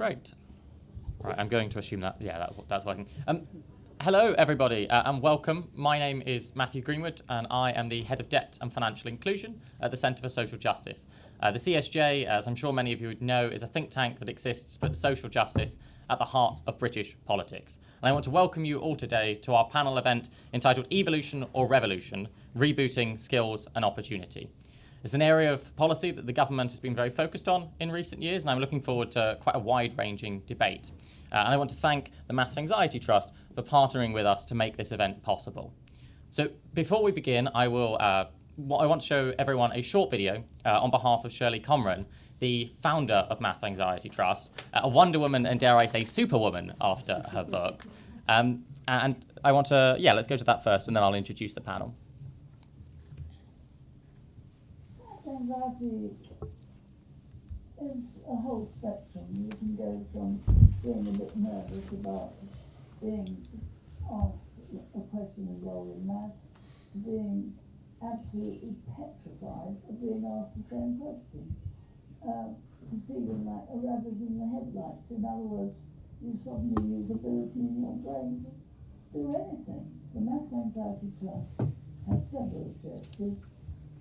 Great. Right, I'm going to assume that, that's working. Hello, everybody, and welcome. My name is Matthew Greenwood, and I am the Head of Debt and Financial Inclusion at the Centre for Social Justice. The CSJ, as I'm sure many of you would know, is a think tank that exists to put social justice at the heart of British politics. And I want to welcome you all today to our panel event entitled Evolution or Revolution, Rebooting Skills and Opportunity. It's an area of policy that the government has been very focused on in recent years, and I'm looking forward to quite a wide-ranging debate. And I want to thank the Maths Anxiety Trust for partnering with us to make this event possible. So before we begin, I want to show everyone a short video on behalf of Shirley Comran, the founder of Maths Anxiety Trust, a Wonder Woman and, dare I say, Superwoman after her book. And I want to, let's go to that first, and then I'll introduce the panel. Anxiety is a whole spectrum. You can go from being a bit nervous about being asked a question involving maths to being absolutely petrified of being asked the same question, to feeling like a rabbit in the headlights. In other words, you suddenly lose ability in your brain to do anything. The Maths Anxiety Trust has several objectives.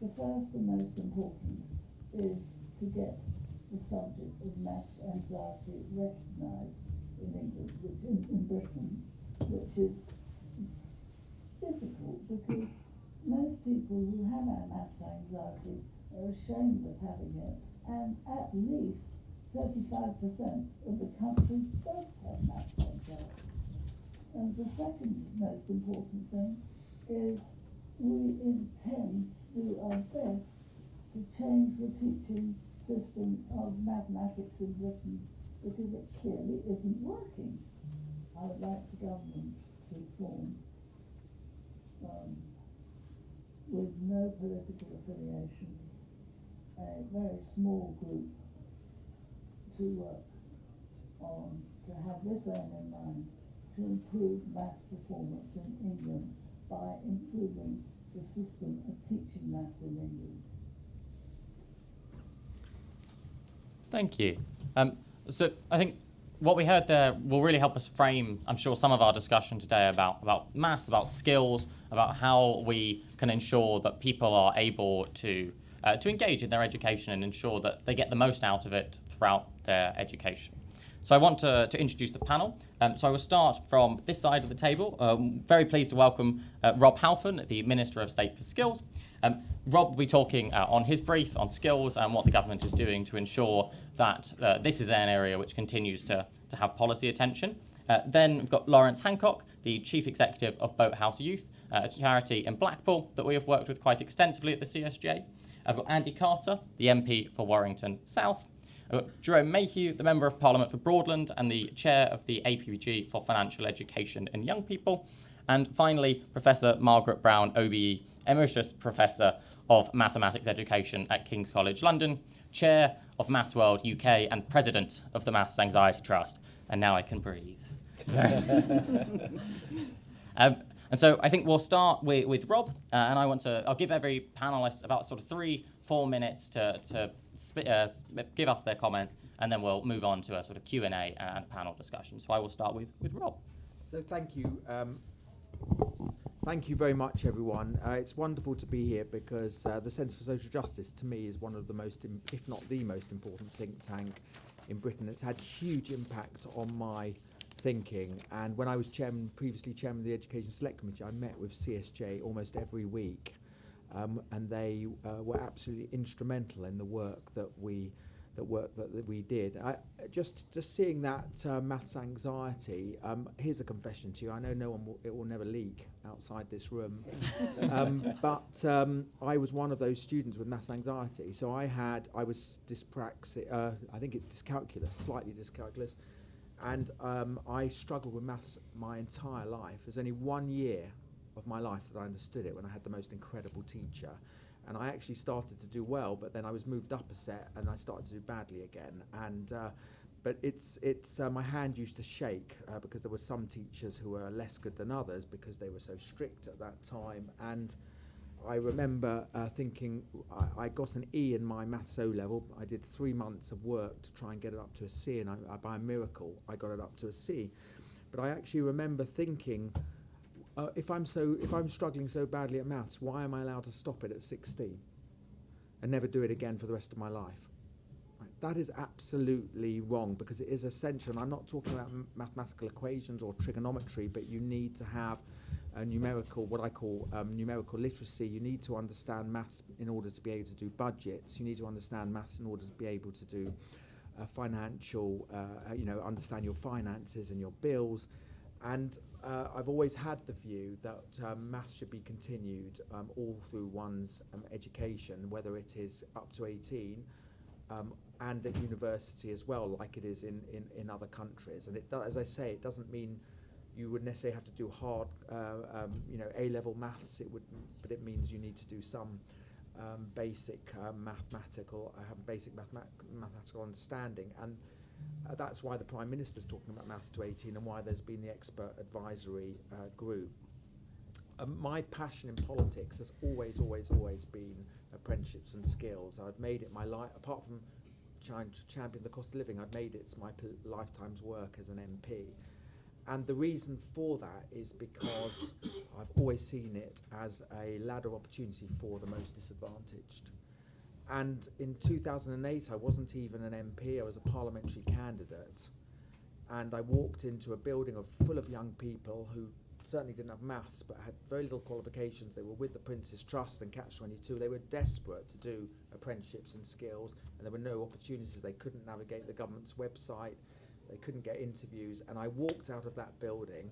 The first and most important is to get the subject of maths anxiety recognised in England, in Britain, which is difficult because most people who have maths anxiety are ashamed of having it, and at least 35% of the country does have maths anxiety. And the second most important thing is we intend to do our best to change the teaching system of mathematics in Britain because it clearly isn't working. I would like the government to form, with no political affiliations, a very small group to work on, to have this aim in mind, to improve maths performance in England by improving the system of teaching maths in England. Thank you. So I think what we heard there will really help us frame, I'm sure, some of our discussion today about maths, about skills, about how we can ensure that people are able to engage in their education and ensure that they get the most out of it throughout their education. So I want to introduce the panel. So I will start from this side of the table. Very pleased to welcome Rob Halfon, the Minister of State for Skills. Rob will be talking on his brief on skills and what the government is doing to ensure that this is an area which continues to have policy attention. Then we've got Laurance Hancock, the Chief Executive of Boathouse Youth, a charity in Blackpool that we have worked with quite extensively at the CSJ. I've got Andy Carter, the MP for Warrington South. I've got Jerome Mayhew, the Member of Parliament for Broadland and the Chair of the APG for Financial Education and Young People. And finally, Professor Margaret Brown, OBE, Emeritus Professor of Mathematics Education at King's College London, Chair of Maths World UK and President of the Maths Anxiety Trust. And now I can breathe. And so I think we'll start with Rob, and I'll give every panelist about sort of 3-4 minutes to give us their comments, and then we'll move on to a sort of Q&A and panel discussion. So I will start with Rob. So thank you. Thank you very much, everyone. It's wonderful to be here because the Centre for Social Justice, to me, is one of the most, if not the most important think tank in Britain. It's had huge impact on my thinking, and when I was previously chairman of the Education Select Committee, I met with CSJ almost every week, and they were absolutely instrumental in the work that we did. Just seeing that maths anxiety. Here's a confession to you. I know it will never leak outside this room, but I was one of those students with maths anxiety. So I was dyspraxic. I think it's slightly dyscalculus. And I struggled with maths my entire life. There's only 1 year of my life that I understood it when I had the most incredible teacher. And I actually started to do well, but then I was moved up a set and I started to do badly again. And but it's my hand used to shake because there were some teachers who were less good than others because they were so strict at that time. And I remember thinking I got an E in my maths O level. I did 3 months of work to try and get it up to a C, and by a miracle I got it up to a C. But I actually remember thinking, if I'm struggling so badly at maths, why am I allowed to stop it at 16 and never do it again for the rest of my life? Right. That is absolutely wrong, because it is essential. And I'm not talking about mathematical equations or trigonometry, but you need to have a numerical, what I call numerical literacy. You need to understand maths in order to be able to do budgets. You need to understand maths in order to be able to do financial, understand your finances and your bills. And I've always had the view that maths should be continued all through one's education, whether it is up to 18 and at university as well, like it is in other countries. And as I say, it doesn't mean you would necessarily have to do hard, A-level maths. But it means you need to do some basic mathematical understanding. And that's why the Prime Minister's talking about maths to 18, and why there's been the expert advisory group. My passion in politics has always been apprenticeships and skills. I've made it my life, apart from trying to champion the cost of living, I've made it my lifetime's work as an MP. And the reason for that is because I've always seen it as a ladder opportunity for the most disadvantaged. And in 2008, I wasn't even an MP, I was a parliamentary candidate. And I walked into a building full of young people who certainly didn't have maths, but had very little qualifications. They were with the Prince's Trust and Catch-22. They were desperate to do apprenticeships and skills, and there were no opportunities. They couldn't navigate the government's website. They couldn't get interviews. And I walked out of that building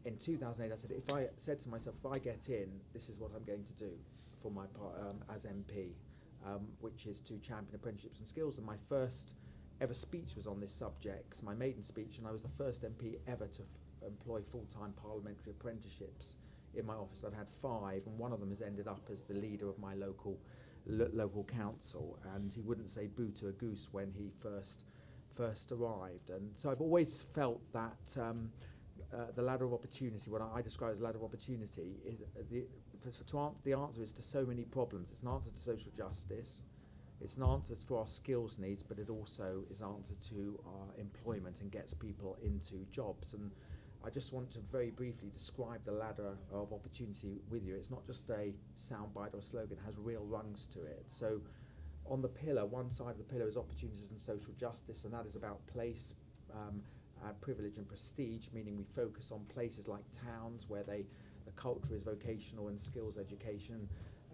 in 2008. I said to myself, if I get in, this is what I'm going to do for my part as MP. Which is to champion apprenticeships and skills. And my first ever speech was on this subject, my maiden speech, and I was the first MP ever to employ full-time parliamentary apprenticeships in my office. I've had 5, and one of them has ended up as the leader of my local council, and he wouldn't say boo to a goose when he first arrived. And so I've always felt that the ladder of opportunity, what I describe as ladder of opportunity, is the answer is to so many problems. It's an answer to social justice, it's an answer for our skills needs, but it also is an answer to our employment and gets people into jobs. And I just want to very briefly describe the ladder of opportunity with you. It's not just a soundbite or a slogan, it has real rungs to it. So on the pillar, one side of the pillar is opportunities and social justice, and that is about place, privilege and prestige, meaning we focus on places like towns where the culture is vocational and skills education.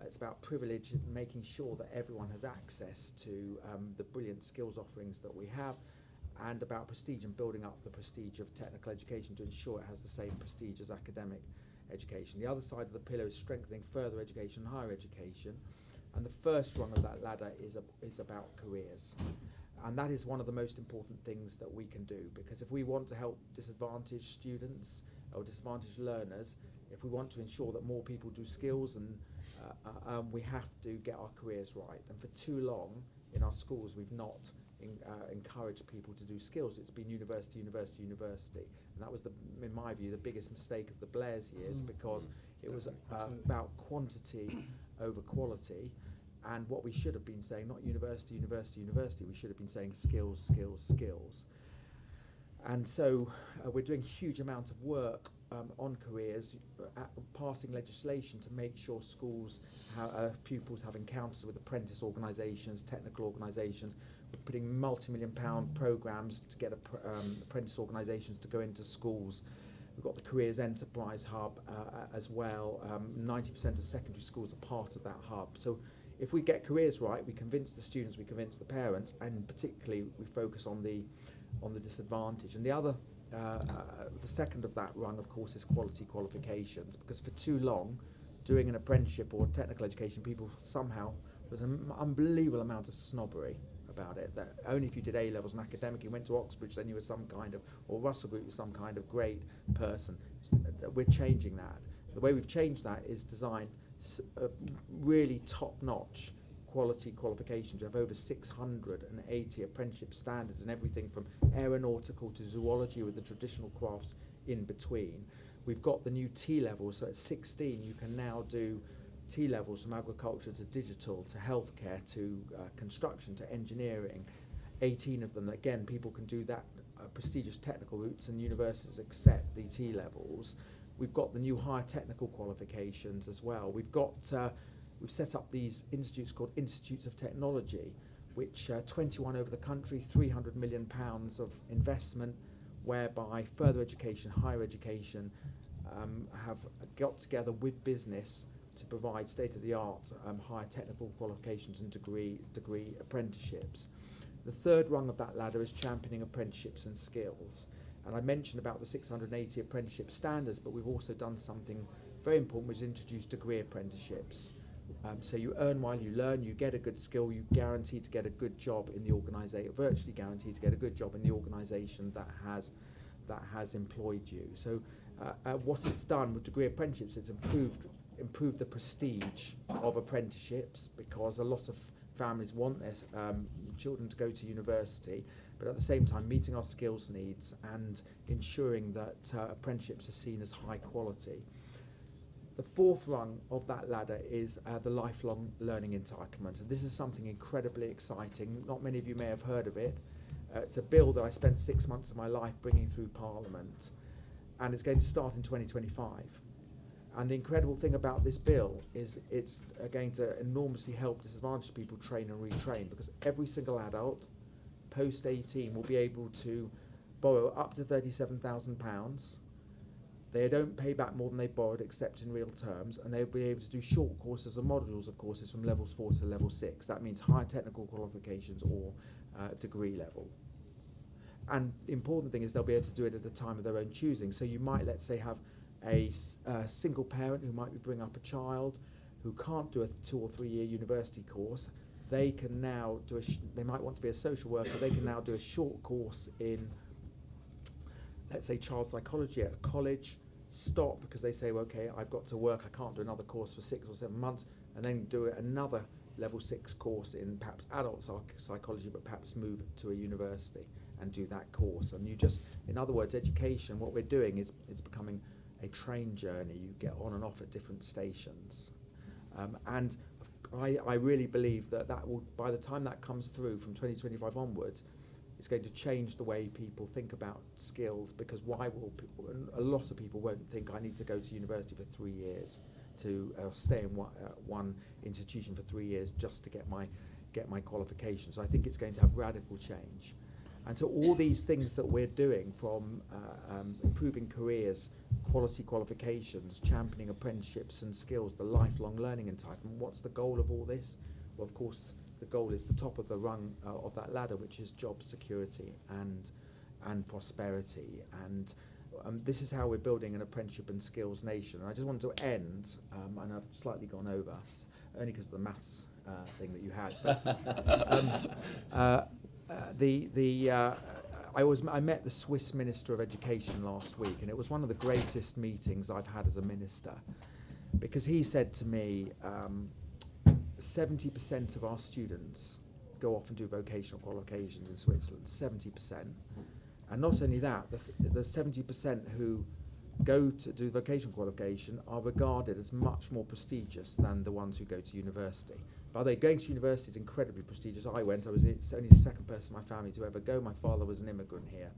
It's about privilege, making sure that everyone has access to the brilliant skills offerings that we have, and about prestige and building up the prestige of technical education to ensure it has the same prestige as academic education. The other side of the pillar is strengthening further education and higher education, and the first rung of that ladder is about careers. And that is one of the most important things that we can do, because if we want to help disadvantaged students or disadvantaged learners, if we want to ensure that more people do skills, and we have to get our careers right. And for too long in our schools, we've not encouraged people to do skills. It's been university. And that was, in my view, the biggest mistake of the Blair's years, because it was about quantity over quality. And what we should have been saying, not university, we should have been saying skills. And so we're doing a huge amount of work on careers, passing legislation to make sure schools, pupils have encounters with apprentice organisations, technical organisations. We're putting multi-million-pound programmes to get apprentice organisations to go into schools. We've got the Careers Enterprise Hub as well. 90% of secondary schools are part of that hub. So if we get careers right, we convince the students, we convince the parents, and particularly we focus on the disadvantage. And the other, the second of that rung, of course, is quality qualifications, because for too long, doing an apprenticeship or technical education, people somehow, there's an unbelievable amount of snobbery about it, that only if you did A-levels and academic, you went to Oxbridge, then you were some kind of, or Russell Group was some kind of great person. We're changing that. The way we've changed that is designed really top-notch quality qualifications. We have over 680 apprenticeship standards, and everything from aeronautical to zoology, with the traditional crafts in between. We've got the new T-levels, so at 16 you can now do T-levels from agriculture to digital to healthcare to construction to engineering. 18 of them, again, people can do that prestigious technical routes, and universities accept the T-levels. We've got the new higher technical qualifications as well. We've set up these institutes called Institutes of Technology, which 21 over the country, £300 million of investment, whereby further education, higher education have got together with business to provide state-of-the-art higher technical qualifications and degree apprenticeships. The third rung of that ladder is championing apprenticeships and skills. And I mentioned about the 680 apprenticeship standards, but we've also done something very important, which is introduce degree apprenticeships. So you earn while you learn, you get a good skill, you guarantee to get a good job in the organisation, virtually guaranteed to get a good job in the organisation that has employed you. So what it's done with degree apprenticeships, it's improved the prestige of apprenticeships, because a lot of families want their children to go to university, but at the same time meeting our skills needs and ensuring that apprenticeships are seen as high quality. The fourth rung of that ladder is the lifelong learning entitlement. And this is something incredibly exciting. Not many of you may have heard of it. It's a bill that I spent 6 months of my life bringing through Parliament, and it's going to start in 2025. And the incredible thing about this bill is it's going to enormously help disadvantaged people train and retrain, because every single adult post 18 will be able to borrow up to £37,000. They don't pay back more than they borrowed, except in real terms, and they'll be able to do short courses and modules of courses from levels 4 to level 6. That means higher technical qualifications or degree level. And the important thing is they'll be able to do it at a time of their own choosing. So you might, let's say, have a single parent who might be bringing up a child who can't do a 2 or 3 year university course. They can now do they might want to be a social worker. They can now do a short course in, let's say, child psychology at a college, stop because they say, well, okay, I've got to work, I can't do another course for 6 or 7 months, and then do another level 6 course in perhaps adult psychology, but perhaps move to a university and do that course. And you just, in other words, education, what we're doing is it's becoming a train journey. You get on and off at different stations. And I really believe that will, by the time that comes through from 2025 onwards, it's going to change the way people think about skills, because a lot of people won't think I need to go to university for 3 years to stay in one institution for 3 years just to get my qualifications. So I think it's going to have radical change. And so all these things that we're doing, from improving careers, quality qualifications, championing apprenticeships and skills, the lifelong learning entitlement, what's the goal of all this? Well, of course, the goal is the top of the rung of that ladder, which is job security and prosperity. And this is how we're building an apprenticeship and skills nation. And I just wanted to end, and I've slightly gone over, only because of the maths thing that you had. But, I met the Swiss Minister of Education last week, and it was one of the greatest meetings I've had as a minister, because he said to me, 70% of our students go off and do vocational qualifications in Switzerland, 70%. And not only that, the 70% who go to do vocational qualification are regarded as much more prestigious than the ones who go to university. By the way, going to university is incredibly prestigious. I went, it's only the second person in my family to ever go. My father was an immigrant here.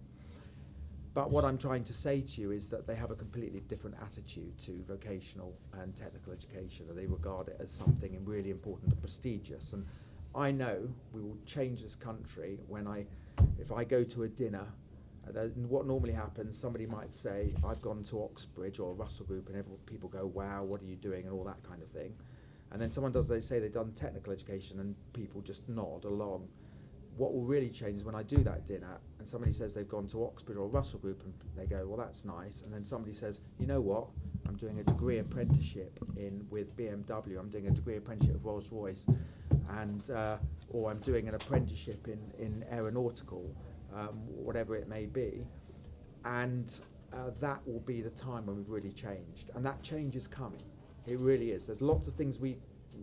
But what I'm trying to say to you is that they have a completely different attitude to vocational and technical education, and they regard it as something really important and prestigious. And I know we will change this country if I go to a dinner. What normally happens, somebody might say, I've gone to Oxbridge or Russell Group, and people go, wow, what are you doing, and all that kind of thing. And then they say they've done technical education, and people just nod along. What will really change is when I do that dinner and somebody says they've gone to Oxford or Russell Group, and they go, well, that's nice. And then somebody says, you know what, I'm doing a degree apprenticeship with BMW, I'm doing a degree apprenticeship with Rolls-Royce, and or I'm doing an apprenticeship in aeronautical, whatever it may be. And that will be the time when we've really changed. And that change is coming. It really is. There's lots of things we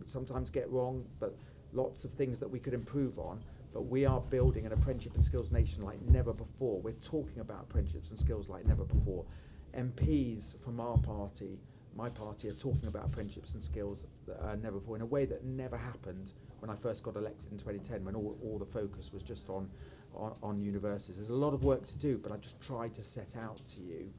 sometimes get wrong, but lots of things that we could improve on. But we are building an apprenticeship and skills nation like never before. We're talking about apprenticeships and skills like never before. MPs from our party my party are talking about apprenticeships and skills never before, in a way that never happened when I first got elected in 2010, when all the focus was just on universities. There's a lot of work to do, but I just tried to set out to you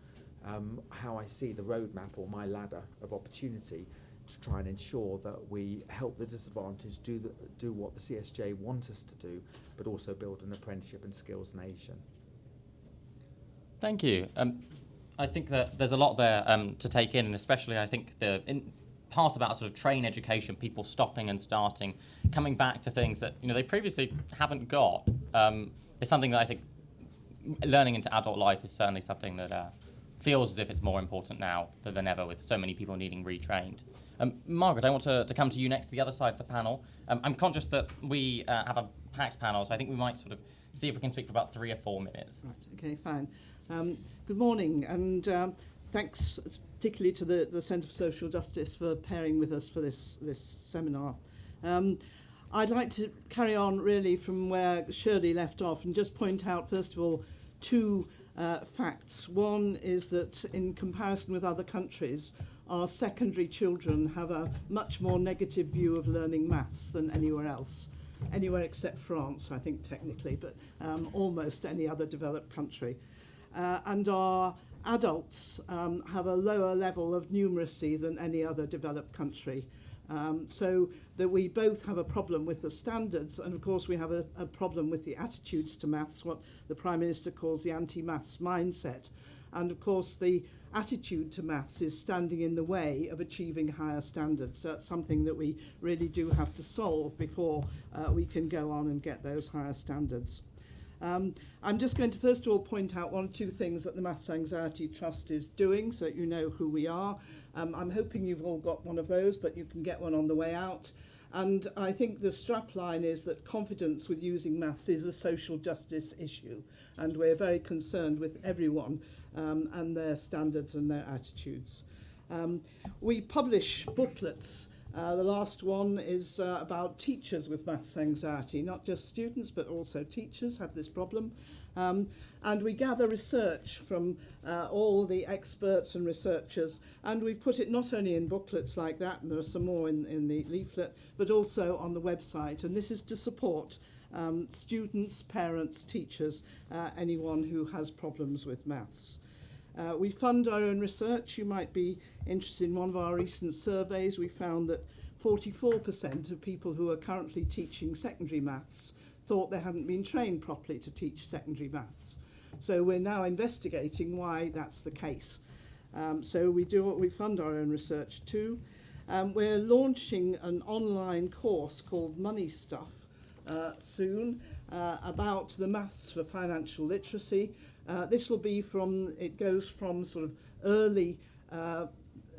how I see the roadmap or my ladder of opportunity to try and ensure that we help the disadvantaged do what the CSJ want us to do, but also build an apprenticeship and skills nation. Thank you. I think that there's a lot there to take in, and especially I think part about sort of train education, people stopping and starting, coming back to things that they previously haven't got, is something that I think learning into adult life is certainly something that feels as if it's more important now than ever, with so many people needing retrained. Margaret, I want to come to you next to the other side of the panel. I'm conscious that we have a packed panel, so I think we might sort of see if we can speak for about 3 or 4 minutes. Right, okay, fine. Good morning, and thanks particularly to the Centre for Social Justice for pairing with us for this seminar. I'd like to carry on really from where Shirley left off and just point out, first of all, 2 facts. One is that in comparison with other countries, our secondary children have a much more negative view of learning maths than anywhere else. Anywhere except France, I think, technically, but almost any other developed country. And our adults have a lower level of numeracy than any other developed country. So that we both have a problem with the standards, and of course we have a problem with the attitudes to maths, what the Prime Minister calls the anti-maths mindset. And of course the attitude to maths is standing in the way of achieving higher standards. So that's something that we really do have to solve before we can go on and get those higher standards. I'm just going to first of all point out 1 or 2 things that the Maths Anxiety Trust is doing so that you know who we are. I'm hoping you've all got one of those, but you can get one on the way out. And I think the strapline is that confidence with using maths is a social justice issue, and we're very concerned with everyone and their standards and their attitudes. We publish booklets. The last one is about teachers with maths anxiety. Not just students, but also teachers have this problem. And we gather research from all the experts and researchers, and we've put it not only in booklets like that, and there are some more in the leaflet, but also on the website. And this is to support students, parents, teachers, anyone who has problems with maths. We fund our own research. You might be interested in one of our recent surveys. We found that 44% of people who are currently teaching secondary maths thought they hadn't been trained properly to teach secondary maths. So we're now investigating why that's the case. So we fund our own research too. We're launching an online course called Money Stuff soon about the maths for financial literacy. This will be it goes from sort of early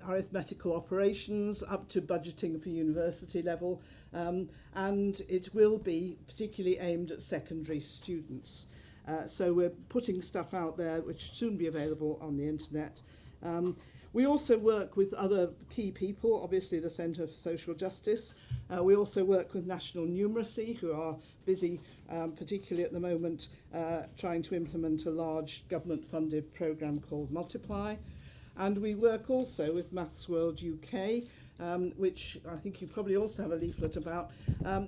arithmetical operations up to budgeting for university level, and it will be particularly aimed at secondary students. So we're putting stuff out there which will soon be available on the internet. We also work with other key people, obviously the Centre for Social Justice. We also work with National Numeracy, who are busy, particularly at the moment, trying to implement a large government-funded programme called Multiply. And we work also with Maths World UK, which I think you probably also have a leaflet about.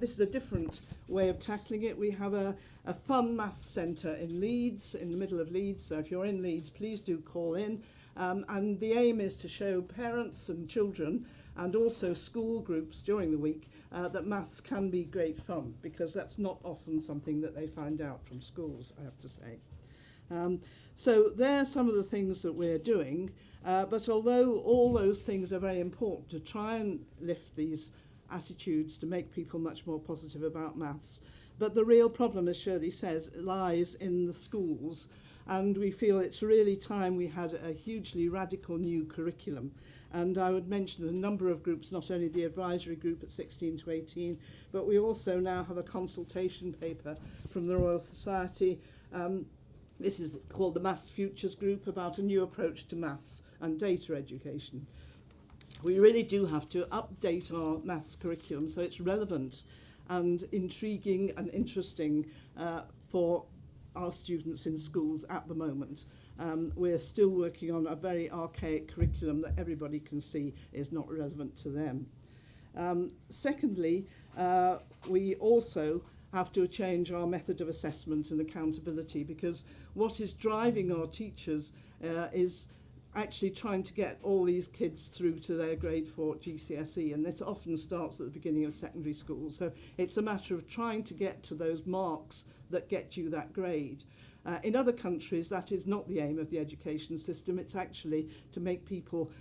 This is a different way of tackling it. We have a fun maths centre in Leeds, in the middle of Leeds. So if you're in Leeds, please do call in. And the aim is to show parents and children and also school groups during the week that maths can be great fun, because that's not often something that they find out from schools, I have to say. So there are some of the things that we're doing, but although all those things are very important to try and lift these attitudes to make people much more positive about maths, but the real problem, as Shirley says, lies in the schools. And we feel it's really time we had a hugely radical new curriculum. And I would mention a number of groups, not only the advisory group at 16 to 18, but we also now have a consultation paper from the Royal Society. This is called the Maths Futures Group, about a new approach to maths and data education. We really do have to update our maths curriculum so it's relevant and intriguing and interesting for our students in schools at the moment. we're still working on a very archaic curriculum that everybody can see is not relevant to them. Secondly, we also have to change our method of assessment and accountability, because what is driving our teachers is actually trying to get all these kids through to their grade 4 GCSE, and this often starts at the beginning of secondary school. So it's a matter of trying to get to those marks that get you that grade. In other countries, that is not the aim of the education system. It's actually to make people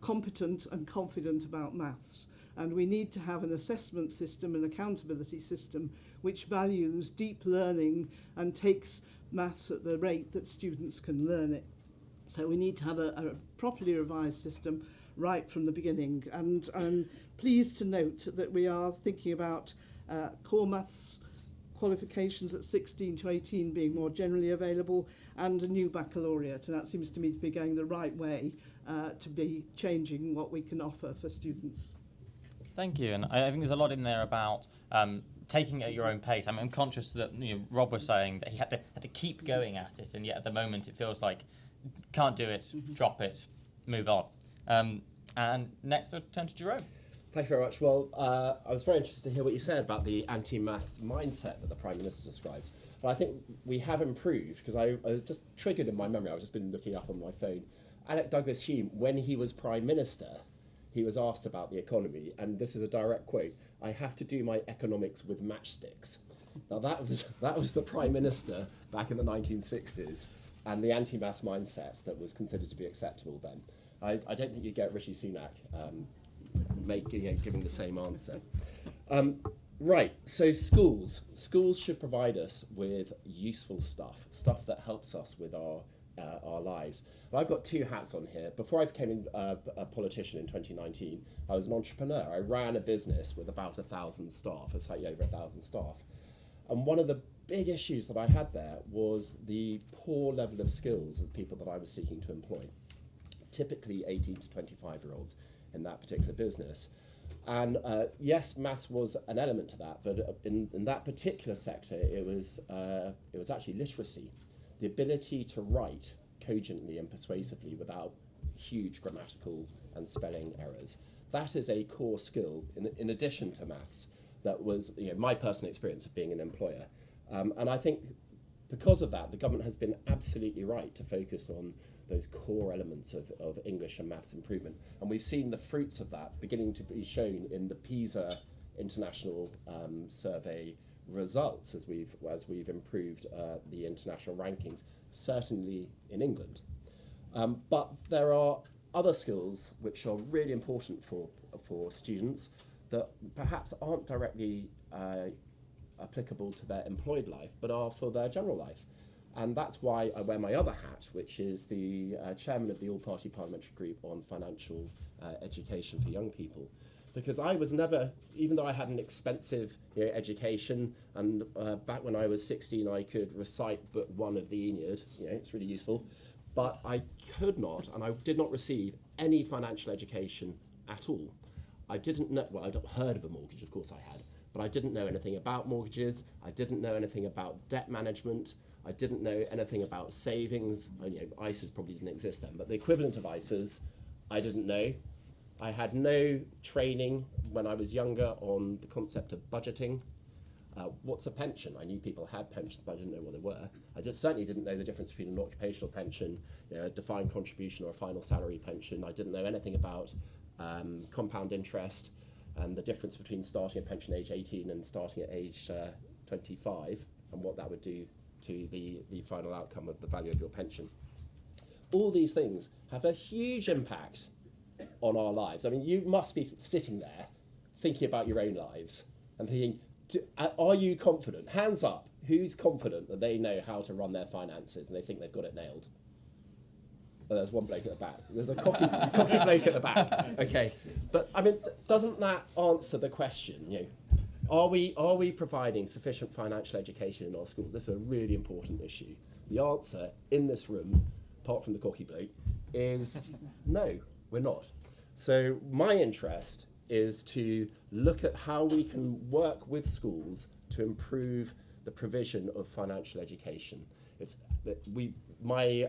competent and confident about maths. And we need to have an assessment system, an accountability system, which values deep learning and takes maths at the rate that students can learn it. So we need to have a properly revised system right from the beginning. And I'm pleased to note that we are thinking about core maths qualifications at 16 to 18 being more generally available, and a new baccalaureate. And that seems to me to be going the right way to be changing what we can offer for students. Thank you, and I think there's a lot in there about taking it at your own pace. I'm conscious that Rob was saying that he had to keep going at it, and yet at the moment it feels like can't do it, drop it, move on. And next I'll turn to Jerome. Thank you very much. Well, I was very interested to hear what you said about the anti-maths mindset that the Prime Minister describes. But I think we have improved, because I was just triggered in my memory. I've just been looking up on my phone. Alec Douglas-Home, when he was Prime Minister, he was asked about the economy, and this is a direct quote: "I have to do my economics with matchsticks." Now that was the Prime Minister back in the 1960s, and the anti-maths mindset that was considered to be acceptable then. I don't think you'd get Rishi Sunak giving the same answer. Right, so schools should provide us with useful stuff that helps us with our lives. Well, I've got two hats on here. Before I became a politician in 2019, I was an entrepreneur. I ran a business with about 1,000 staff, or slightly over 1,000 staff. And one of the big issues that I had there was the poor level of skills of people that I was seeking to employ, typically 18 to 25-year-olds in that particular business. And yes, maths was an element to that, but in that particular sector, it was actually literacy, the ability to write cogently and persuasively without huge grammatical and spelling errors. That is a core skill in addition to maths. That was my personal experience of being an employer. And I think because of that, the government has been absolutely right to focus on those core elements of English and maths improvement. And we've seen the fruits of that beginning to be shown in the PISA International Survey results as we've improved the international rankings, certainly in England. But there are other skills which are really important for students that perhaps aren't directly applicable to their employed life, but are for their general life. And that's why I wear my other hat, which is the chairman of the All-Party Parliamentary Group on Financial Education for Young People. Because I was never, even though I had an expensive education, and back when I was 16 I could recite book 1 of the Aeneid, it's really useful, but I could not, and I did not receive any financial education at all. I didn't know, well, I'd heard of a mortgage, of course I had, but I didn't know anything about mortgages, I didn't know anything about debt management, I didn't know anything about savings. ISAs probably didn't exist then, but the equivalent of ISAs, I didn't know. I had no training when I was younger on the concept of budgeting. What's a pension? I knew people had pensions, but I didn't know what they were. I just certainly didn't know the difference between an occupational pension, a defined contribution or a final salary pension. I didn't know anything about compound interest and the difference between starting a pension age 18 and starting at age 25 and what that would do to the final outcome of the value of your pension. All these things have a huge impact on our lives. I mean, you must be sitting there thinking about your own lives and thinking, are you confident? Hands up, who's confident that they know how to run their finances and they think they've got it nailed? Well, there's one bloke at the back. There's a cocky bloke at the back. Okay, but I mean, doesn't that answer the question? Are we providing sufficient financial education in our schools? This is a really important issue. The answer in this room, apart from the cocky bloke, is no, we're not. So my interest is to look at how we can work with schools to improve the provision of financial education. It's that my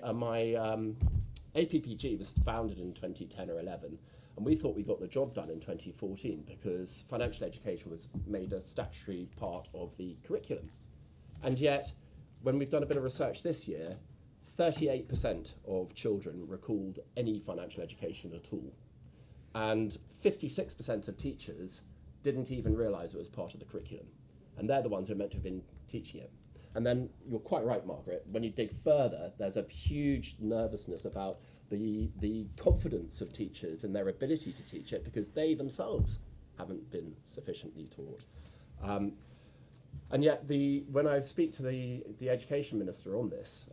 APPG was founded in 2010 or 11, and we thought we got the job done in 2014 because financial education was made a statutory part of the curriculum. And yet, when we've done a bit of research this year, 38% of children recalled any financial education at all. And 56% of teachers didn't even realise it was part of the curriculum. And they're the ones who are meant to have been teaching it. And then you're quite right, Margaret, when you dig further, there's a huge nervousness about the confidence of teachers and their ability to teach it because they themselves haven't been sufficiently taught. And yet, when I speak to the education minister on this,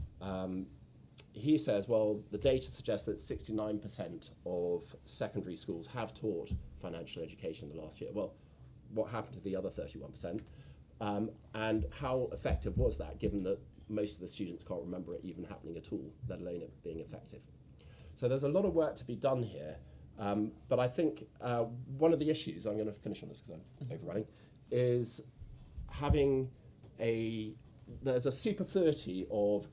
he says, well, the data suggests that 69% of secondary schools have taught financial education in the last year. Well, what happened to the other 31%? And how effective was that, given that most of the students can't remember it even happening at all, let alone it being effective? So there's a lot of work to be done here. But I think one of the issues, I'm going to finish on this because I'm overrunning, is having there's a superfluity of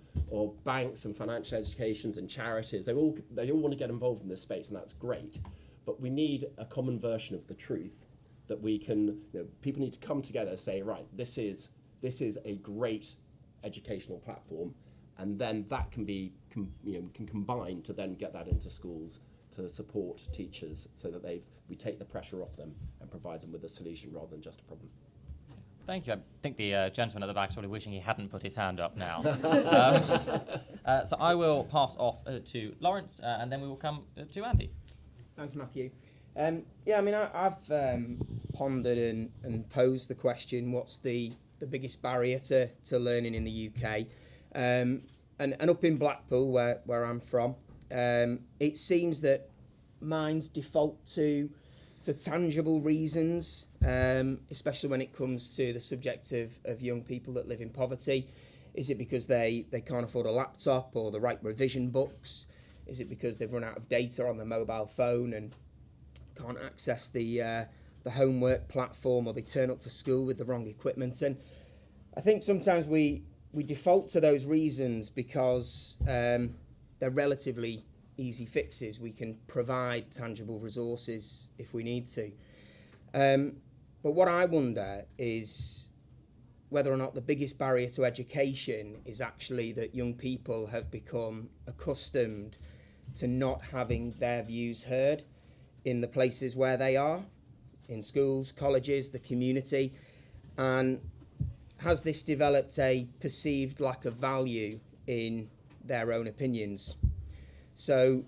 banks and financial educations and charities. They all want to get involved in this space, and that's great. But we need a common version of the truth that we can. People need to come together and say, right, this is a great educational platform, and then that can be can combine to then get that into schools to support teachers so that we take the pressure off them and provide them with a solution rather than just a problem. Thank you. I think the gentleman at the back is probably wishing he hadn't put his hand up now. So I will pass off to Laurance, and then we will come to Andy. Thanks, Matthew. I've pondered and posed the question, what's the biggest barrier to learning in the UK? And up in Blackpool, where I'm from, it seems that minds default to tangible reasons, especially when it comes to the subject of young people that live in poverty. Is it because they can't afford a laptop or the right revision books? Is it because they've run out of data on their mobile phone and can't access the homework platform, or they turn up for school with the wrong equipment? And I think sometimes we default to those reasons because they're relatively easy fixes. We can provide tangible resources if we need to. But what I wonder is whether or not the biggest barrier to education is actually that young people have become accustomed to not having their views heard in the places where they are, in schools, colleges, the community. And has this developed a perceived lack of value in their own opinions? So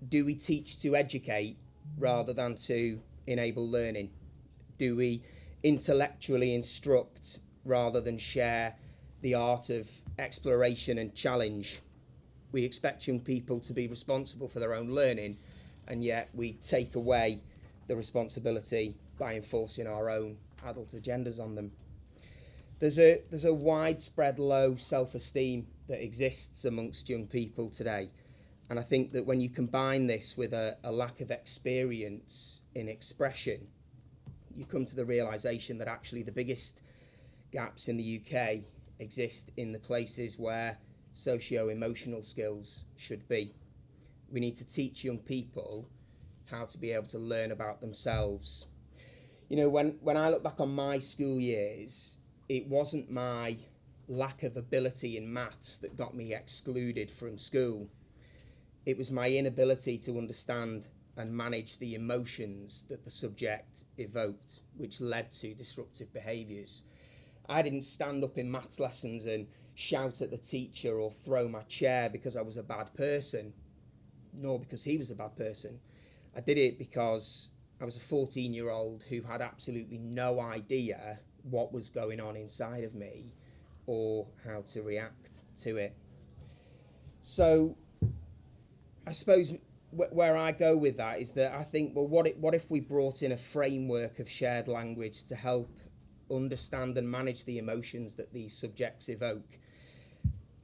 do we teach to educate rather than to enable learning? Do we intellectually instruct rather than share the art of exploration and challenge? We expect young people to be responsible for their own learning, and yet we take away the responsibility by enforcing our own adult agendas on them. There's a widespread low self-esteem that exists amongst young people today. And I think that when you combine this with a lack of experience in expression, you come to the realisation that actually the biggest gaps in the UK exist in the places where socio-emotional skills should be. We need to teach young people how to be able to learn about themselves. When I look back on my school years, it wasn't my lack of ability in maths that got me excluded from school. It was my inability to understand and manage the emotions that the subject evoked, which led to disruptive behaviours. I didn't stand up in maths lessons and shout at the teacher or throw my chair because I was a bad person, nor because he was a bad person. I did it because I was a 14-year-old who had absolutely no idea what was going on inside of me or how to react to it. So I suppose where I go with that is that I think, well, what if we brought in a framework of shared language to help understand and manage the emotions that these subjects evoke?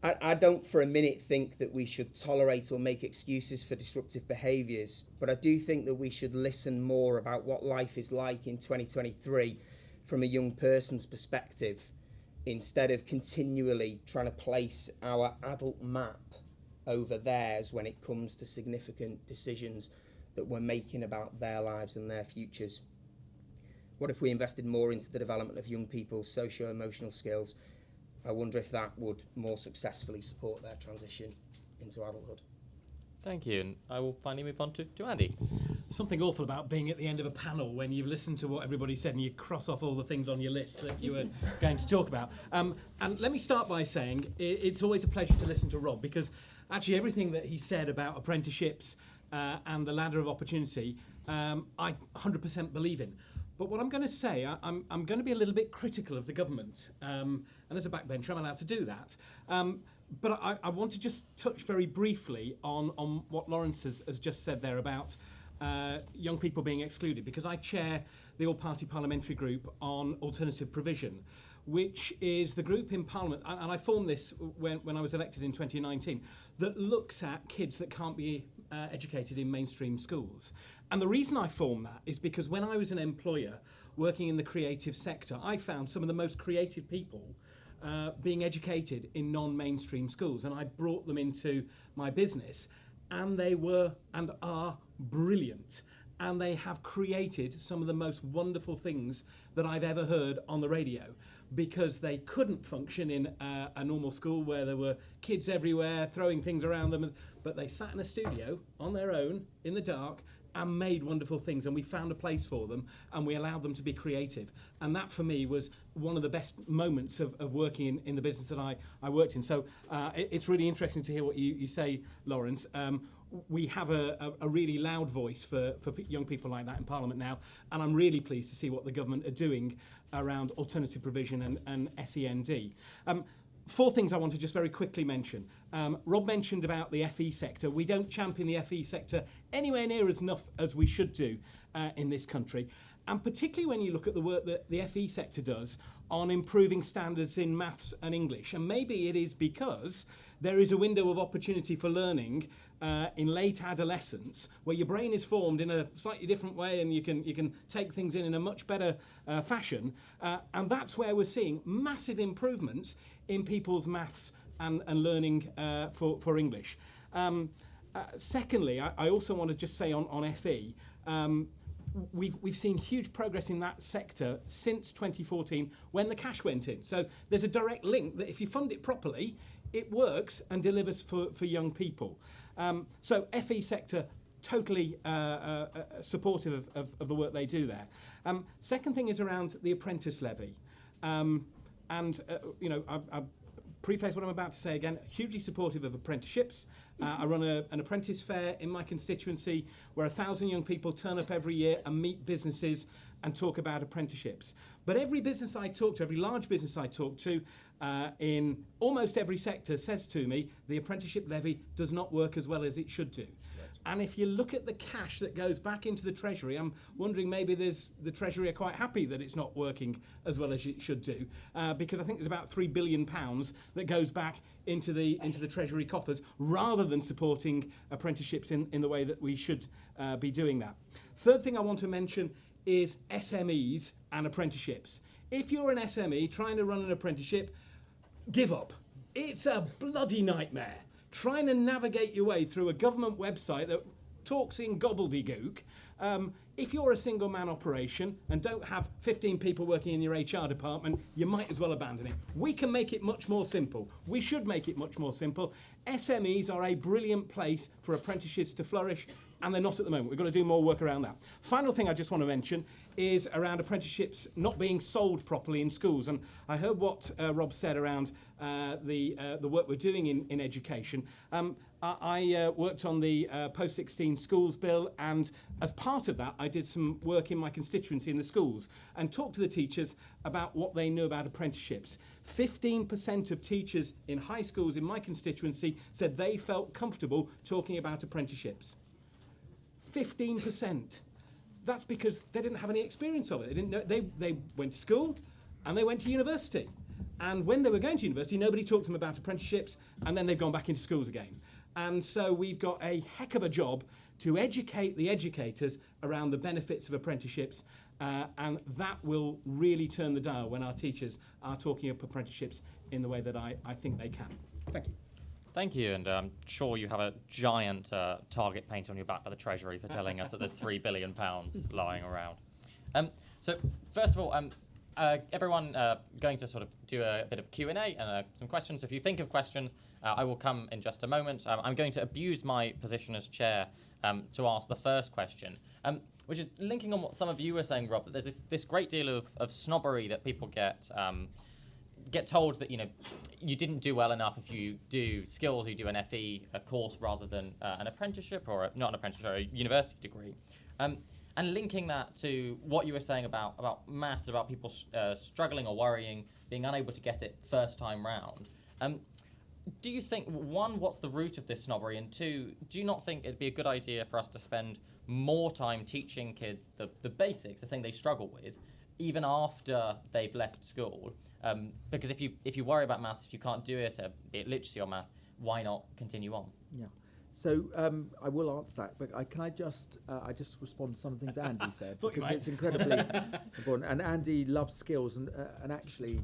I don't for a minute think that we should tolerate or make excuses for disruptive behaviours, but I do think that we should listen more about what life is like in 2023 from a young person's perspective, instead of continually trying to place our adult map over theirs when it comes to significant decisions that we're making about their lives and their futures. What if we invested more into the development of young people's socio-emotional skills? I wonder if that would more successfully support their transition into adulthood. Thank you, and I will finally move on to Andy. Something awful about being at the end of a panel when you've listened to what everybody said and you cross off all the things on your list that you were going to talk about. And let me start by saying it's always a pleasure to listen to Rob, because actually everything that he said about apprenticeships and the ladder of opportunity, I 100% believe in. But what I'm going to say, I'm going to be a little bit critical of the government. And as a backbencher, I'm allowed to do that. But I want to just touch very briefly on what Laurance has just said there about young people being excluded, because I chair the all-party parliamentary group on alternative provision, which is the group in Parliament, and I formed this when I was elected in 2019, that looks at kids that can't be educated in mainstream schools. And the reason I formed that is because when I was an employer working in the creative sector, I found some of the most creative people being educated in non-mainstream schools, and I brought them into my business, and they were and are brilliant, and they have created some of the most wonderful things that I've ever heard on the radio, because they couldn't function in a normal school where there were kids everywhere throwing things around them, but they sat in a studio on their own in the dark and made wonderful things, and we found a place for them and we allowed them to be creative. And that for me was one of the best moments of working in the business that I worked in. So it's really interesting to hear what you say, Laurance. We have a really loud voice for young people like that in Parliament now, and I'm really pleased to see what the government are doing around alternative provision and SEND. Four things I want to just very quickly mention. Rob mentioned about the FE sector. We don't champion the FE sector anywhere near as enough as we should do in this country. And particularly when you look at the work that the FE sector does on improving standards in maths and English. And maybe it is because there is a window of opportunity for learning in late adolescence, where your brain is formed in a slightly different way and you can take things in a much better fashion. And that's where we're seeing massive improvements in people's maths and learning for English. Secondly, I also want to just say on FE, we've seen huge progress in that sector since 2014 when the cash went in. So there's a direct link that if you fund it properly, it works and delivers for young people. So FE sector, totally supportive of the work they do there. Second thing is around the apprentice levy. I preface what I'm about to say again, hugely supportive of apprenticeships. I run an apprentice fair in my constituency where 1,000 young people turn up every year and meet businesses and talk about apprenticeships. But every business I talk to, every large business I talk to, in almost every sector says to me, the apprenticeship levy does not work as well as it should do. And if you look at the cash that goes back into the Treasury, I'm wondering maybe the Treasury are quite happy that it's not working as well as it should do, because I think there's about £3 billion that goes back into the Treasury coffers, rather than supporting apprenticeships in the way that we should be doing that. Third thing I want to mention is SMEs and apprenticeships. If you're an SME trying to run an apprenticeship, give up. It's a bloody nightmare. Trying to navigate your way through a government website that talks in gobbledygook. If you're a single man operation and don't have 15 people working in your HR department, you might as well abandon it. We can make it much more simple. We should make it much more simple. SMEs are a brilliant place for apprentices to flourish, and they're not at the moment. We've got to do more work around that. Final thing I just want to mention is around apprenticeships not being sold properly in schools. And I heard what Rob said around the work we're doing in education. I worked on the post-16 schools bill, and as part of that, I did some work in my constituency in the schools and talked to the teachers about what they knew about apprenticeships. 15% of teachers in high schools in my constituency said they felt comfortable talking about apprenticeships. 15%. That's because they didn't have any experience of it. They didn't know. They went to school and they went to university. And when they were going to university, nobody talked to them about apprenticeships, and then they've gone back into schools again. And so we've got a heck of a job to educate the educators around the benefits of apprenticeships, and that will really turn the dial when our teachers are talking of apprenticeships in the way that I think they can. Thank you. Thank you, and I'm sure you have a giant target painted on your back by the Treasury for telling us that there's £3 billion lying around. So first of all, everyone going to sort of do a bit of Q&A and some questions. If you think of questions, I will come in just a moment. I'm going to abuse my position as chair to ask the first question, which is linking on what some of you were saying, Rob, that there's this great deal of snobbery that people get told that, you didn't do well enough if you do skills, you do an FE, a course rather than an apprenticeship, or not an apprenticeship, or a university degree. And linking that to what you were saying about maths, about people struggling or worrying, being unable to get it first time round. Do you think, one, what's the root of this snobbery? And two, do you not think it'd be a good idea for us to spend more time teaching kids the basics, the thing they struggle with, even after they've left school? Because if you worry about maths, if you can't do it, be it literacy or math, why not continue on? Yeah. So I will answer that, but can I just respond to some of the things Andy said, because it's incredibly important. And Andy loves skills, and actually,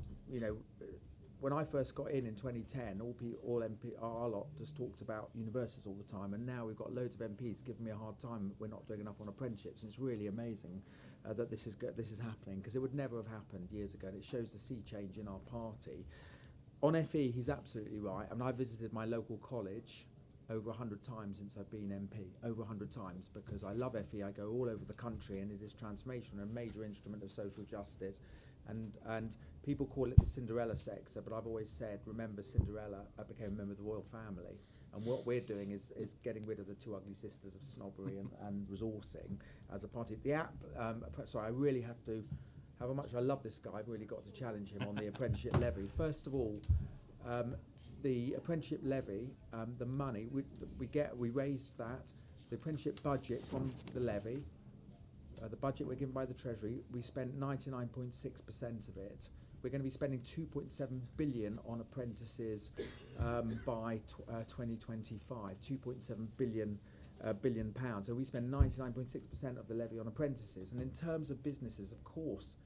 when I first got in 2010, all MP, our lot just talked about universities all the time, and now we've got loads of MPs giving me a hard time. We're not doing enough on apprenticeships, and it's really amazing that this is happening, because it would never have happened years ago, and it shows the sea change in our party. On FE, he's absolutely right. I mean, I visited my local college over 100 times since I've been MP, over 100 times, because I love FE. I go all over the country, and it is transformation, a major instrument of social justice. And people call it the Cinderella sector, but I've always said, remember, Cinderella became a member of the royal family. And what we're doing is getting rid of the two ugly sisters of snobbery and resourcing as a party. The I really have to, however much I love this guy, I've really got to challenge him on the apprenticeship levy. First of all, the apprenticeship levy, the money, we raised that, the apprenticeship budget from the levy, the budget we're given by the Treasury, we spent 99.6% of it. We're going to be spending 2.7 billion on apprentices by 2025, 2.7 billion pounds. So we spend 99.6% of the levy on apprentices. And in terms of businesses, of course,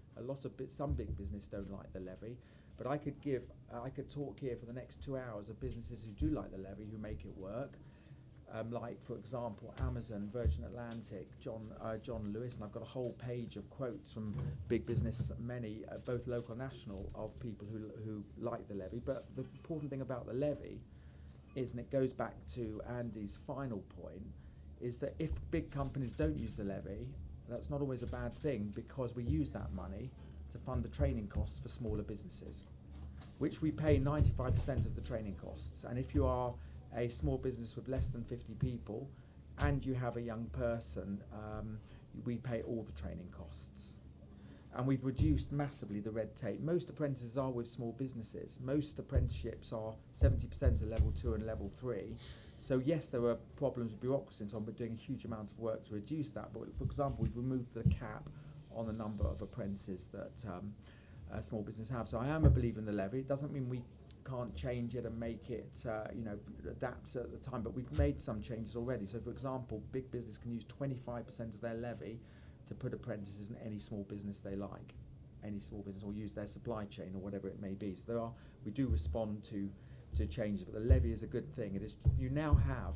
some big business don't like the levy, but I could talk here for the next 2 hours of businesses who do like the levy, who make it work. Like, for example, Amazon, Virgin Atlantic, John Lewis, and I've got a whole page of quotes from big business, many, both local and national, of people who like the levy. But the important thing about the levy is, and it goes back to Andy's final point, is that if big companies don't use the levy, that's not always a bad thing, because we use that money to fund the training costs for smaller businesses, which we pay 95% of the training costs. And if you are a small business with less than 50 people and you have a young person, we pay all the training costs. And we've reduced massively the red tape. Most apprentices are with small businesses. Most apprenticeships are 70% at level 2 and level 3. So yes, there are problems with bureaucracy and so on, but doing a huge amount of work to reduce that. But for example, we've removed the cap on the number of apprentices that a small business have. So I am a believer in the levy. It doesn't mean we can't change it and make it, adapt at the time, but we've made some changes already. So for example, big business can use 25% of their levy to put apprentices in any small business they like, any small business, or use their supply chain or whatever it may be. So we do respond to changes, but the levy is a good thing. It is, you now have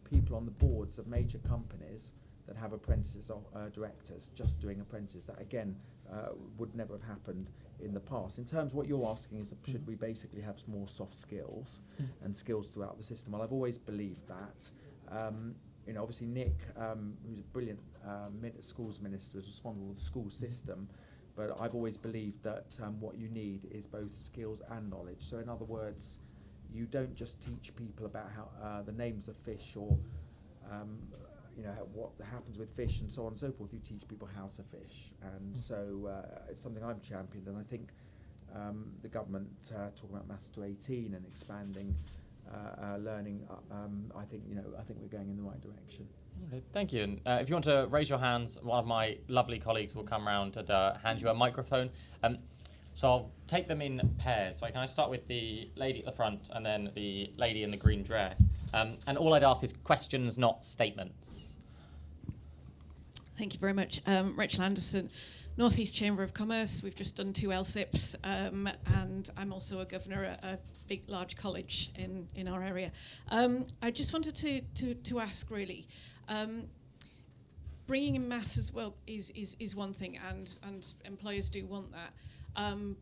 people on the boards of major companies that have apprentices or directors just doing apprentices. That again would never have happened in the past. In terms of what you're asking is, should we basically have more soft skills and skills throughout the system? Well, I've always believed that. Obviously Nick, who's a brilliant schools minister, is responsible for the school system, but I've always believed that what you need is both skills and knowledge. So in other words, you don't just teach people about how the names of fish or what happens with fish and so on and so forth. You teach people how to fish, and so it's something I've championed. And I think the government talking about maths to 18 and expanding learning. I think we're going in the right direction. Okay, thank you. And if you want to raise your hands, one of my lovely colleagues will come round and hand you a microphone. So I'll take them in pairs. So can I start with the lady at the front and then the lady in the green dress? And all I'd ask is questions, not statements. Thank you very much. Rachel Anderson. North East Chamber of Commerce. We've just done 2 LSIPs, and I'm also a governor at a large college in our area. I just wanted to ask, really, bringing in maths as well is one thing, and employers do want that.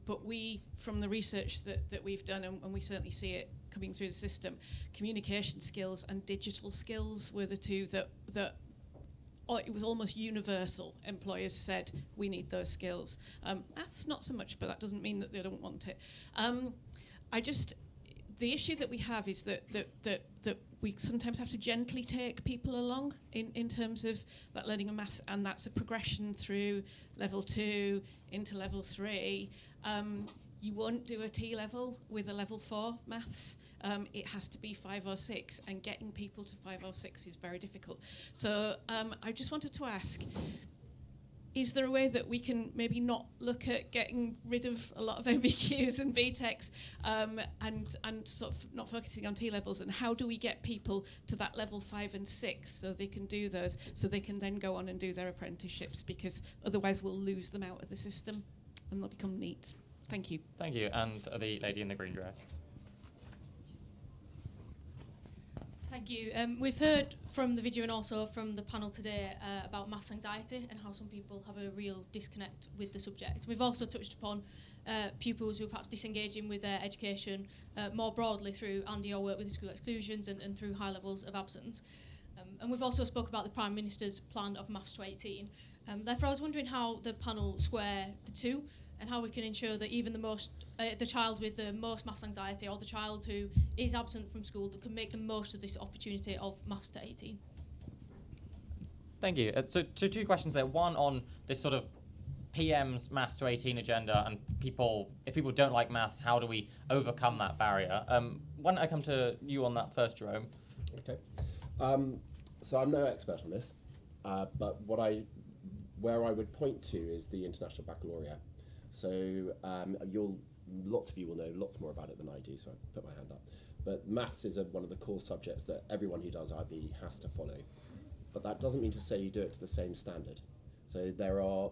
But we, from the research that we've done, and we certainly see it coming through the system, communication skills and digital skills were the two that it was almost universal. Employers said, we need those skills. Maths, not so much, but that doesn't mean that they don't want it. The issue that we have is that we sometimes have to gently take people along in terms of that learning of maths, and that's a progression through level 2 into level 3. You won't do a T level with a level 4 maths. It has to be 5 or 6, and getting people to 5 or 6 is very difficult. So I just wanted to ask, is there a way that we can maybe not look at getting rid of a lot of MVQs and BTECs and sort of not focusing on T levels, and how do we get people to that level 5 and 6 so they can do those, so they can then go on and do their apprenticeships, because otherwise we'll lose them out of the system and they'll become neat. Thank you. Thank you. And the lady in the green dress. Thank you. We've heard from the video and also from the panel today about maths anxiety and how some people have a real disconnect with the subject. We've also touched upon pupils who are perhaps disengaging with their education more broadly through your work with the school exclusions and through high levels of absence. And we've also spoke about the Prime Minister's plan of maths to 18. Therefore, I was wondering how the panel square the two, and how we can ensure that even the child with the most maths anxiety, or the child who is absent from school, that can make the most of this opportunity of maths to 18. Thank you. So 2 questions there. One on this sort of PM's maths to 18 agenda, and if people don't like maths, how do we overcome that barrier? Why don't I come to you on that first, Jerome? Okay. So I'm no expert on this, but where I would point to is the International Baccalaureate. So lots of you will know lots more about it than I do, so I put my hand up. But maths is one of the core subjects that everyone who does IB has to follow. But that doesn't mean to say you do it to the same standard. So there are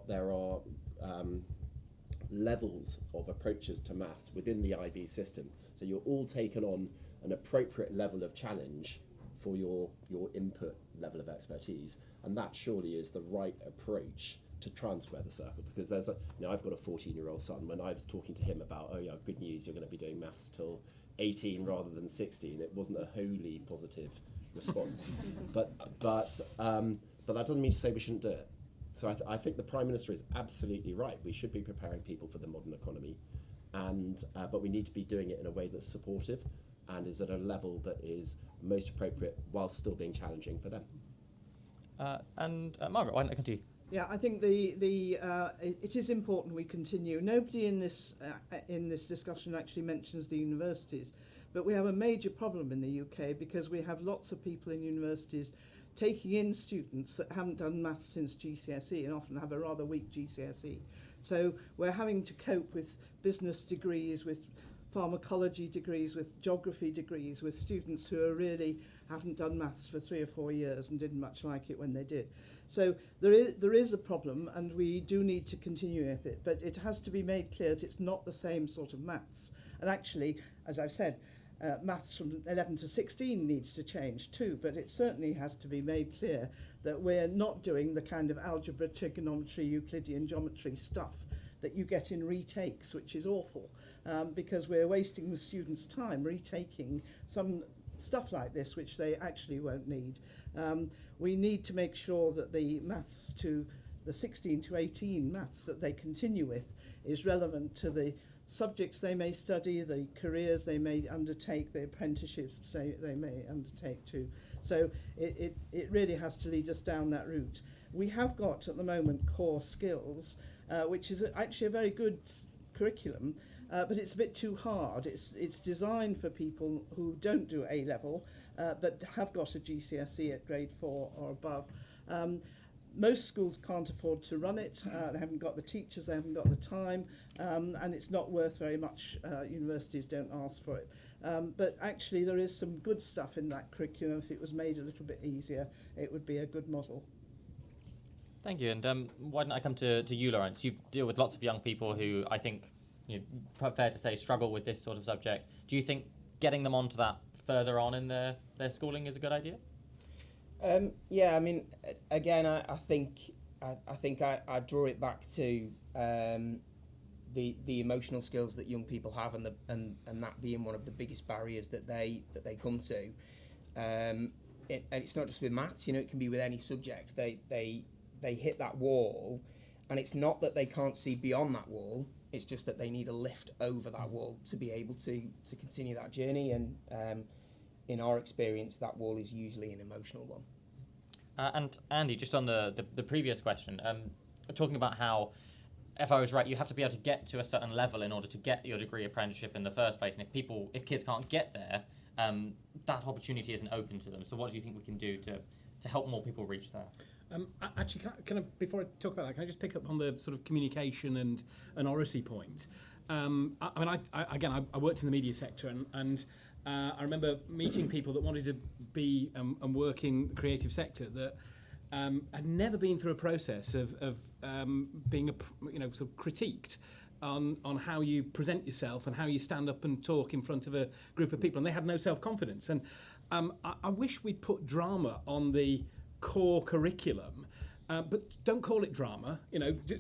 levels of approaches to maths within the IB system. So you're all taken on an appropriate level of challenge for your input level of expertise, and that surely is the right approach to try and square the circle, because I've got a 14-year-old son. When I was talking to him about, oh yeah, good news, you're going to be doing maths till 18 rather than 16, it wasn't a wholly positive response. but that doesn't mean to say we shouldn't do it. So I think the Prime Minister is absolutely right. We should be preparing people for the modern economy, but we need to be doing it in a way that's supportive and is at a level that is most appropriate while still being challenging for them. Margaret, why don't I come to you? Yeah, I think it is important we continue. Nobody in this discussion actually mentions the universities, but we have a major problem in the UK because we have lots of people in universities taking in students that haven't done maths since GCSE and often have a rather weak GCSE. So we're having to cope with business degrees, with pharmacology degrees, with geography degrees, with students who really haven't done maths for 3 or 4 years and didn't much like it when they did. So there is a problem, and we do need to continue with it, but it has to be made clear that it's not the same sort of maths. And actually, as I've said, maths from 11 to 16 needs to change too, but it certainly has to be made clear that we're not doing the kind of algebra, trigonometry, Euclidean geometry stuff that you get in retakes, which is awful, because we're wasting the students' time retaking some stuff like this, which they actually won't need. We need to make sure that the maths to the 16 to 18 maths that they continue with is relevant to the subjects they may study, the careers they may undertake, the apprenticeships they may undertake too. So it really has to lead us down that route. We have got at the moment core skills, which is actually a very good curriculum, but it's a bit too hard. It's designed for people who don't do A level, but have got a GCSE at grade 4 or above. Most schools can't afford to run it. They haven't got the teachers, they haven't got the time, and it's not worth very much. Universities don't ask for it. But actually there is some good stuff in that curriculum. If it was made a little bit easier, it would be a good model. Thank you. And why don't I come to you, Laurance? You deal with lots of young people who I think, fair to say, struggle with this sort of subject. Do you think getting them onto that further on in their schooling is a good idea? Yeah, I mean, again, I think I draw it back to the emotional skills that young people have, and that being one of the biggest barriers that they come to. And it's not just with maths, it can be with any subject. They hit that wall, and it's not that they can't see beyond that wall. It's just that they need a lift over that wall to be able to continue that journey. And in our experience, that wall is usually an emotional one. And Andy, just on the previous question, talking about how, if I was right, you have to be able to get to a certain level in order to get your degree apprenticeship in the first place. And if kids can't get there, that opportunity isn't open to them. So what do you think we can do to help more people reach there? Actually, can I, before I talk about that, can I just pick up on the sort of communication and oracy point? I worked in the media sector, and I remember meeting people that wanted to be and work in the creative sector that had never been through a process of being sort of critiqued on how you present yourself and how you stand up and talk in front of a group of people, and they had no self-confidence. And I wish we'd put drama on the core curriculum, but don't call it drama,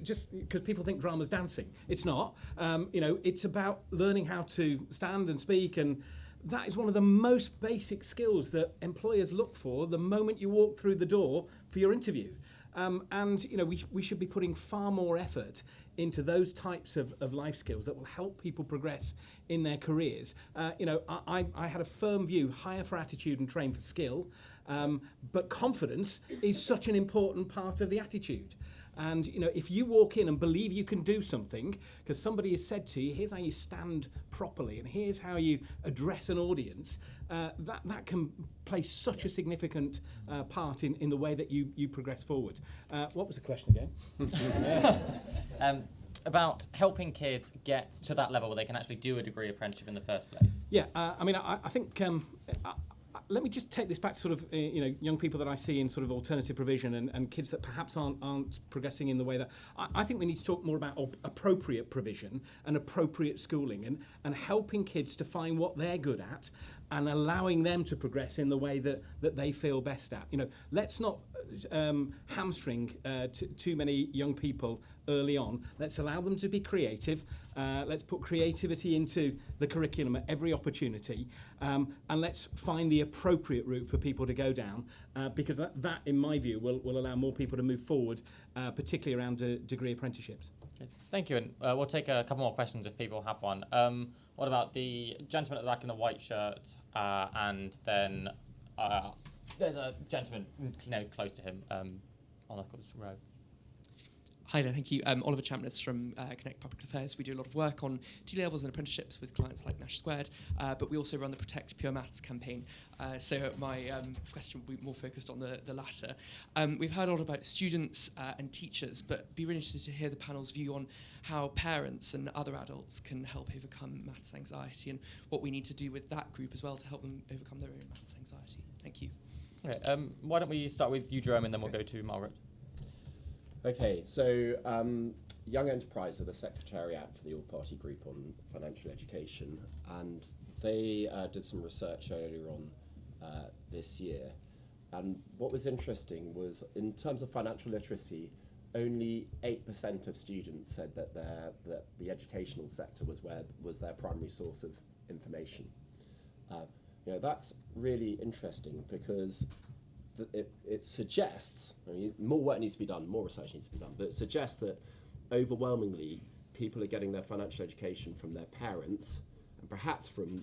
just because people think drama's dancing. It's not. It's about learning how to stand and speak, and that is one of the most basic skills that employers look for the moment you walk through the door for your interview. We should be putting far more effort into those types of life skills that will help people progress in their careers. I had a firm view: hire for attitude and train for skill. But confidence is such an important part of the attitude. And if you walk in and believe you can do something because somebody has said to you, here's how you stand properly and here's how you address an audience, that can play such a significant part in the way that you progress forward. What was the question again? About helping kids get to that level where they can actually do a degree apprenticeship in the first place. Yeah, I think let me just take this back to sort of young people that I see in sort of alternative provision and kids that perhaps aren't progressing in the way that I think we need to talk more about appropriate provision and appropriate schooling and helping kids to find what they're good at and allowing them to progress in the way that they feel best at. Let's not hamstring too many young people early on. Let's allow them to be creative. Let's put creativity into the curriculum at every opportunity, and let's find the appropriate route for people to go down, because that, in my view, will allow more people to move forward, particularly around degree apprenticeships. Okay. Thank you, and we'll take a couple more questions if people have one. What about the gentleman at the back in the white shirt, and then there's a gentleman close to him on the row. Hi there, thank you. Oliver Champness from Connect Public Affairs. We do a lot of work on T-levels and apprenticeships with clients like Nash Squared, but we also run the Protect Pure Maths campaign. So my question will be more focused on the latter. We've heard a lot about students and teachers, but be really interested to hear the panel's view on how parents and other adults can help overcome maths anxiety and what we need to do with that group as well to help them overcome their own maths anxiety. Thank you. Okay, why don't we start with you, Jerome, and then we'll go to Margaret. Okay, so Young Enterprise are the Secretariat for the All-Party Group on Financial Education, and they did some research earlier on this year. And what was interesting was, in terms of financial literacy, only 8% of students said that the educational sector was their primary source of information. That's really interesting because it suggests, more work needs to be done, more research needs to be done, but it suggests that overwhelmingly people are getting their financial education from their parents and perhaps from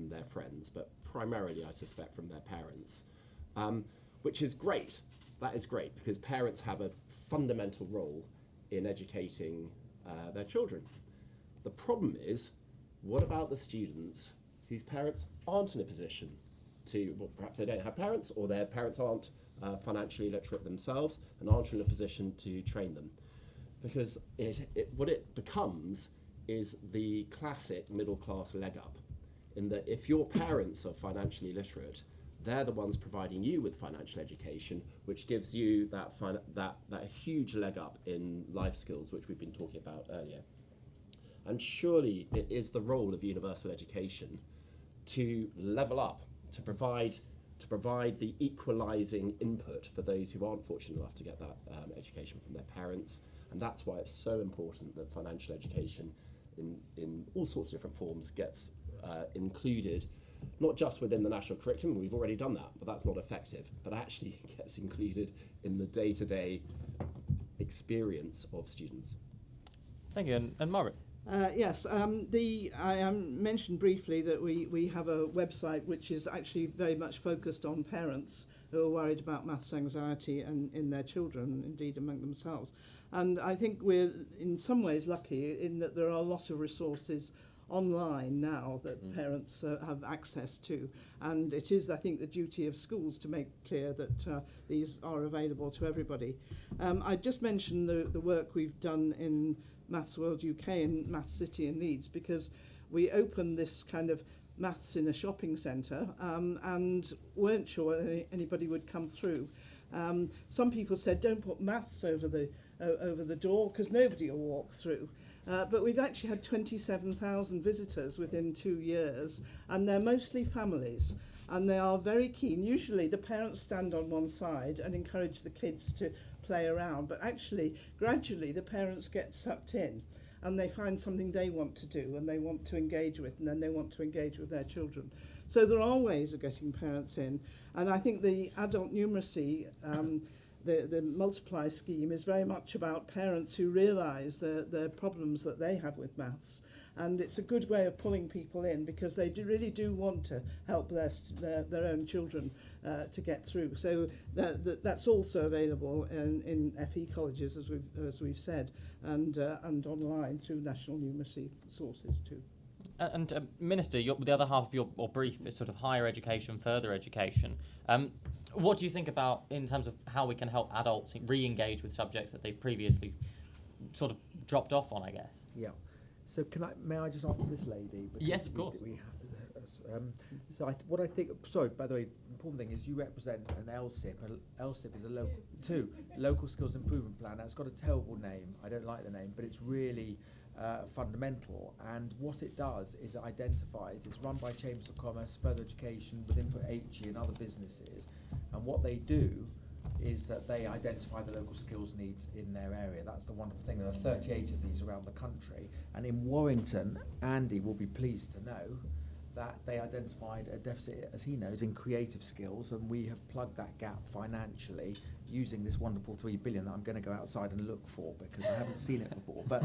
their friends, but primarily I suspect from their parents, which is great. That is great because parents have a fundamental role in educating their children. The problem is, what about the students whose parents aren't in a position perhaps they don't have parents, or their parents aren't financially literate themselves and aren't in a position to train them? Because what it becomes is the classic middle class leg up, in that if your parents are financially literate, they're the ones providing you with financial education, which gives you that huge leg up in life skills, which we've been talking about earlier. And surely it is the role of universal education to level up, to provide the equalising input for those who aren't fortunate enough to get that education from their parents. And that's why it's so important that financial education in all sorts of different forms gets included, not just within the national curriculum, we've already done that, but that's not effective, but actually gets included in the day-to-day experience of students. Thank you. And Margaret? Yes, I mentioned briefly that we have a website which is actually very much focused on parents who are worried about maths anxiety and in their children, indeed among themselves. And I think we're in some ways lucky in that there are a lot of resources online now that parents have access to, and it is, I think, the duty of schools to make clear that these are available to everybody. I just mentioned the work we've done in Maths World UK and Maths City in Leeds, because we opened this kind of maths in a shopping centre and weren't sure anybody would come through. Some people said, don't put maths over the door because nobody will walk through. But we've actually had 27,000 visitors within 2 years, and they're mostly families, and they are very keen. Usually the parents stand on one side and encourage the kids to play around, but actually gradually the parents get sucked in and they find something they want to do and they want to engage with, and then they want to engage with their children. So there are ways of getting parents in, and I think the adult numeracy, the multiply scheme, is very much about parents who realise the problems that they have with maths, and it's a good way of pulling people in because they really do want to help their own children to get through. So that's also available in FE colleges, as we've said, and online through national numeracy sources too. And Minister, the other half of your brief is sort of higher education, further education. What do you think about in terms of how we can help adults re-engage with subjects that they've previously sort of dropped off on, I guess? Yeah. So may I just answer this lady? Because yes, of course. What I think, sorry, by the way, the important thing is you represent an LSIP. LSIP is a local skills improvement plan. Now, it's got a terrible name. I don't like the name, but it's really fundamental. And what it does is it identifies, it's run by Chambers of Commerce, Further Education, with input HE and other businesses. And what they do is that they identify the local skills needs in their area. That's the wonderful thing. There are 38 of these around the country. And in Warrington, Andy will be pleased to know that they identified a deficit, as he knows, in creative skills, and we have plugged that gap financially using this wonderful $3 billion that I'm going to go outside and look for because I haven't seen it before. The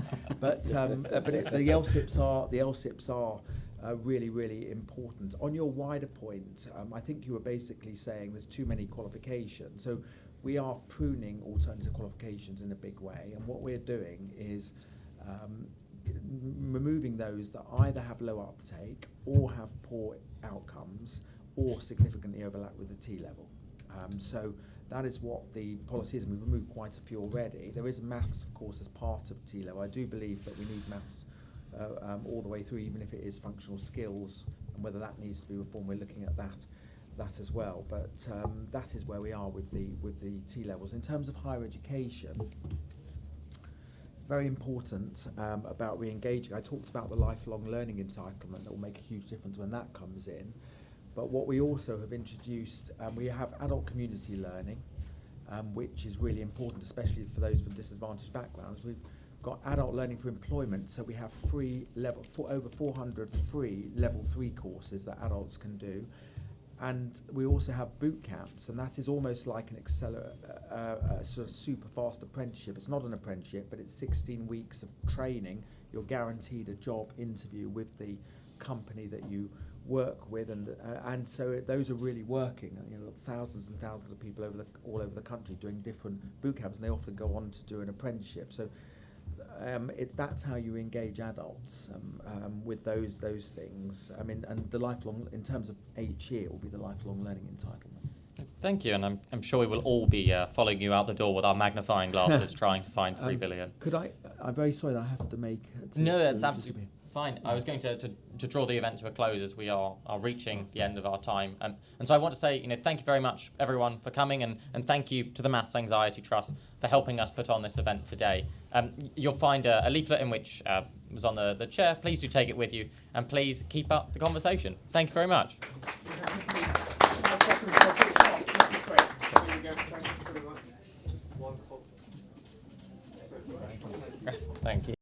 LSIPs are really, really important. On your wider point, I think you were basically saying there's too many qualifications. So we are pruning alternative qualifications in a big way, and what we're doing is removing those that either have low uptake or have poor outcomes or significantly overlap with the T-level. So that is what the policy is, and we've removed quite a few already. There is maths, of course, as part of T-level. I do believe that we need maths all the way through, even if it is functional skills, and whether that needs to be reformed, we're looking at that as well. But that is where we are with the T-levels. In terms of higher education, very important about re-engaging. I talked about the lifelong learning entitlement that will make a huge difference when that comes in. But what we also have introduced, we have adult community learning, which is really important, especially for those from disadvantaged backgrounds. We've got adult learning for employment, so we have over 400 free level 3 courses that adults can do. And we also have boot camps, and that is almost like an sort of super fast apprenticeship. It's not an apprenticeship, but it's 16 weeks of training. You're guaranteed a job interview with the company that you work with, and so those are really working. You know, thousands and thousands of people all over the country doing different boot camps, and they often go on to do an apprenticeship. So that's how you engage adults with those things. I mean, and the lifelong, in terms of HE, it will be the lifelong learning entitlement. Thank you, and I'm sure we will all be following you out the door with our magnifying glasses trying to find $3 billion. I'm very sorry that I have to make... No, that's absolutely... Fine. I was going to draw the event to a close as we are reaching the end of our time. And so I want to say, thank you very much, everyone, for coming, and thank you to the Maths Anxiety Trust for helping us put on this event today. You'll find a leaflet in which was on the chair. Please do take it with you, and please keep up the conversation. Thank you very much. Thank you.